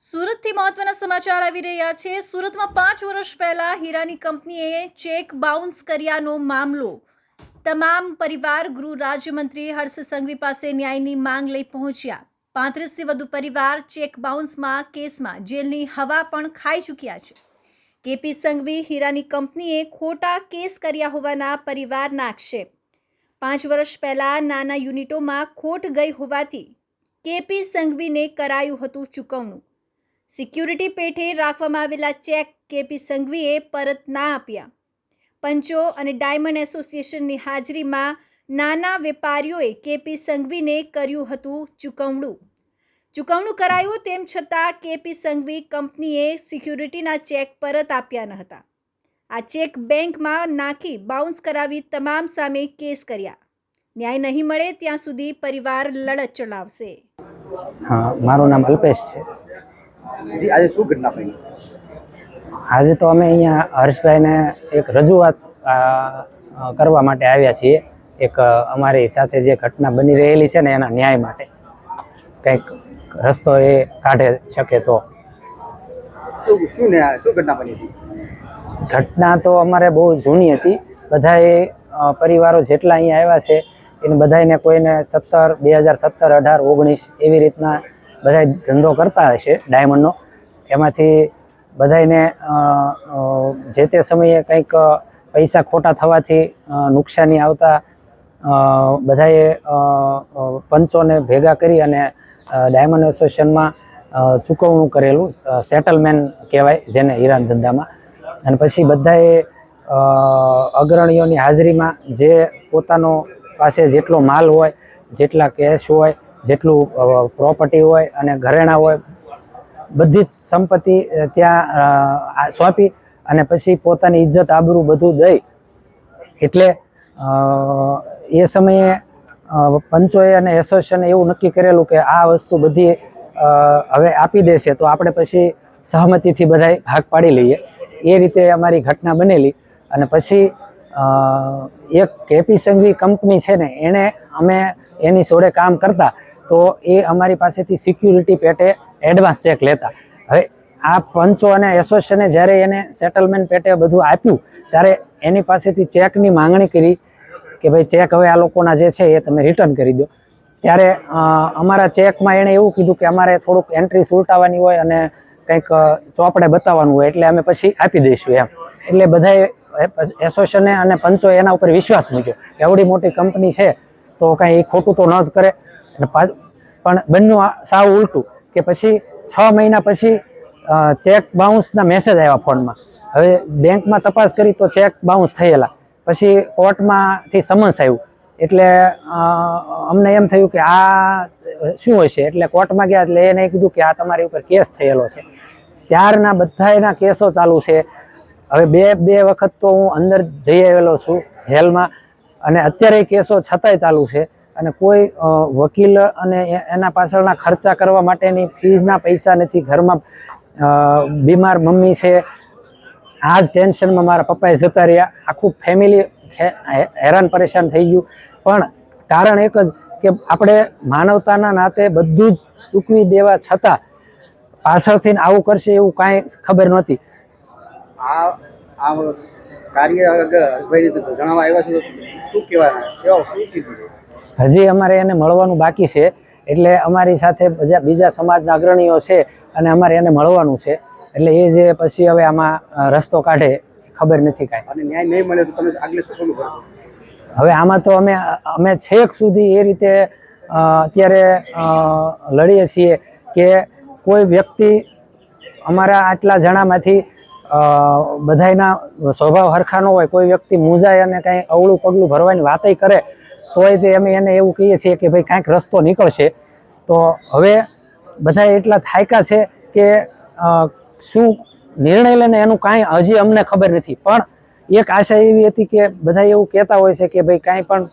સુરતથી મહત્વના સમાચાર આવી રહ્યા છે। સુરતમાં 5 વર્ષ પહેલા હીરાની કંપનીએ ચેક બાઉન્સ કર્યાનો મામલો તમામ પરિવાર ગૃહ રાજ્યમંત્રી હર્ષ સંઘવી પાસે ન્યાયની માંગ લઈ પહોંચ્યા। 35થી વધુ પરિવાર ચેક બાઉન્સમાં કેસમાં જેલની હવા પણ ખાઈ ચૂક્યા છે। કેપી સંઘવી હીરાની કંપનીએ ખોટા કેસ કર્યા હોવાના પરિવારના આક્ષેપ। 5 વર્ષ પહેલા નાના યુનિટોમાં ખોટ ગઈ હોવાથી કેપી સંઘવીને કરાયું હતું ચૂકવણું। સિક્યુરિટી પેઠે રાખવામાં આવેલા ચેક કેપી સંઘવીએ પરત ના આપ્યા। પંચો અને ડાયમંડ એસોસિએશનની હાજરીમાં નાના વેપારીઓએ કેપી સંઘવીને કર્યું હતું ચૂકવણું કરાયું, તેમ છતાં કેપી સંઘવી કંપનીએ સિક્યુરિટીના ચેક પરત આપ્યા ન હતા। આ ચેક બેંકમાં નાખી બાઉન્સ કરાવી તમામ સામે કેસ કર્યા। ન્યાય નહીં મળે ત્યાં સુધી પરિવાર લડત ચલાવશે। हाँ, मारू नाम अल्पेश है जी। आज शू घटना बनी? आज तो अमे अहींया हर्षभाई ने एक रजूआत करवा माटे आव्या छीए। एक अमारी साथे जे घटना बनी रहेली छे ने एना न्याय माटे कंईक रस्तो ए काढे शके तो। शू घटना बनी थी? घटना तो अमारे बहु जूनी हती। बधाए परिवारो जेटला अहींया आव्या छे એને બધાને કોઈને 17, 2017, 18, 19 એવી રીતના બધા ધંધો કરતા હશે ડાયમંડનો। એમાંથી બધાને જે તે સમયે કંઈક પૈસા ખોટા થવાથી નુકસાની આવતા બધાએ પંચોને ભેગા કરી અને ડાયમંડ એસોસિએશનમાં ચૂકવણું કરેલું, સેટલમેન્ટ કહેવાય જેને હીરાના ધંધામાં। અને પછી બધાએ અગ્રણીઓની હાજરીમાં જે પોતાનો પાસે જેટલો માલ હોય, જેટલા કેશ હોય, જેટલું પ્રોપર્ટી હોય અને ઘરેણા હોય, બધી જ સંપત્તિ ત્યાં સોંપી અને પછી પોતાની ઇજ્જત આબરૂ બધું દઈ એટલે એ સમયે પંચોએ અને એસોસિએશને એવું નક્કી કરેલું કે આ વસ્તુ બધી હવે આપી દેશે તો આપણે પછી સહમતિથી બધાય ભાગ પાડી લઈએ। એ રીતે અમારી ઘટના બનેલી। અને પછી એક કેપી સંઘવી કંપની છે ને એને અમે એની જોડે કામ કરતા તો એ અમારી પાસેથી સિક્યુરિટી પેટે એડવાન્સ ચેક લેતા। હવે આ પંચો અને એસોસિએશને જ્યારે એને સેટલમેન્ટ પેટે બધું આપ્યું ત્યારે એની પાસેથી ચેકની માંગણી કરી કે ભાઈ ચેક હવે આ લોકોના જે છે એ તમે રિટર્ન કરી દો। ત્યારે અમારા ચેકમાં એણે એવું કીધું કે અમારે થોડુંક એન્ટ્રીસ ઉલટાવવાની હોય અને કંઈક ચોપડે બતાવવાનું હોય એટલે અમે પછી આપી દઈશું એમ। એટલે બધાએ એસોસિએશને અને પંચો એના ઉપર વિશ્વાસ મૂક્યો। એવડી મોટી કંપની છે તો કાંઈ ખોટું તો ન જ કરે। પણ બન્યું સાવ ઉલટું કે પછી 6 મહિના પછી ચેક બાઉન્સના મેસેજ આવ્યા ફોનમાં। હવે બેંકમાં તપાસ કરી તો ચેક બાઉન્સ થયેલા। પછી કોર્ટમાંથી સમન્સ આવ્યું એટલે અમને એમ થયું કે આ શું હશે। એટલે કોર્ટમાં ગયા એટલે એને કીધું કે આ તમારી ઉપર કેસ થયેલો છે। ત્યારના બધા એના કેસો ચાલુ છે। હવે બે વખત તો હું અંદર જઈ આવેલો છું જેલમાં અને અત્યારે કેસો છતાંય ચાલુ છે। અને કોઈ વકીલ અને એના પાછળના ખર્ચા કરવા માટેની ફીઝના પૈસા નથી। ઘરમાં બીમાર મમ્મી છે, આ જ ટેન્શનમાં મારા પપ્પાએ જતા રહ્યા। આખું ફેમિલી હેરાન પરેશાન થઈ ગયું। પણ કારણ એક જ કે આપણે માનવતાના નાતે બધું જ ચૂકવી દેવા છતાં પાછળથી આવું કરશે એવું કાંઈ ખબર નહોતી। આ કાર્ય હર્ષભાઈ જણાવવા આવ્યા છે શું કહેવાના શું કીધું? હજી અમારે એને મળવાનું બાકી છે। એટલે અમારી સાથે બીજા સમાજના અગ્રણીઓ છે અને અમારે એને મળવાનું છે। એટલે એ જે પછી હવે આમાં રસ્તો કાઢે ખબર નથી કાંઈ। અને ન્યાય નહીં મળે તો તમે આગળ શું કરશો? હવે આમાં તો અમે છેક સુધી એ રીતે અત્યારે લડીએ છીએ કે કોઈ વ્યક્તિ અમારા આટલા જણામાંથી બધાયના સ્વભાવ હરખા ન હોય, કોઈ વ્યક્તિ મૂંઝાય અને કાંઈ અવળું પગલું ભરવાની વાતય કરે તોય તે અમે એને એવું કહીએ છીએ કે ભાઈ કાંઈક રસ્તો નીકળશે। તો હવે બધા એટલા થાક્યા છે કે શું નિર્ણય લઈને એનું કાંઈ હજી અમને ખબર નથી। પણ એક આશા એવી હતી કે બધા એવું કહેતા હોય છે કે ભાઈ કાંઈ પણ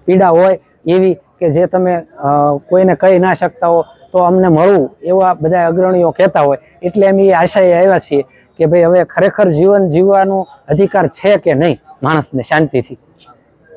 પીડા હોય એવી કે જે તમે કોઈને કહી ના શકતા હો તો અમને મળવું, એવા બધા અગ્રણીઓ કહેતા હોય। એટલે અમે એ આશાએ આવ્યા છીએ કે ભાઈ હવે ખરેખર જીવન જીવવાનો અધિકાર છે કે નહીં માણસને શાંતિથી।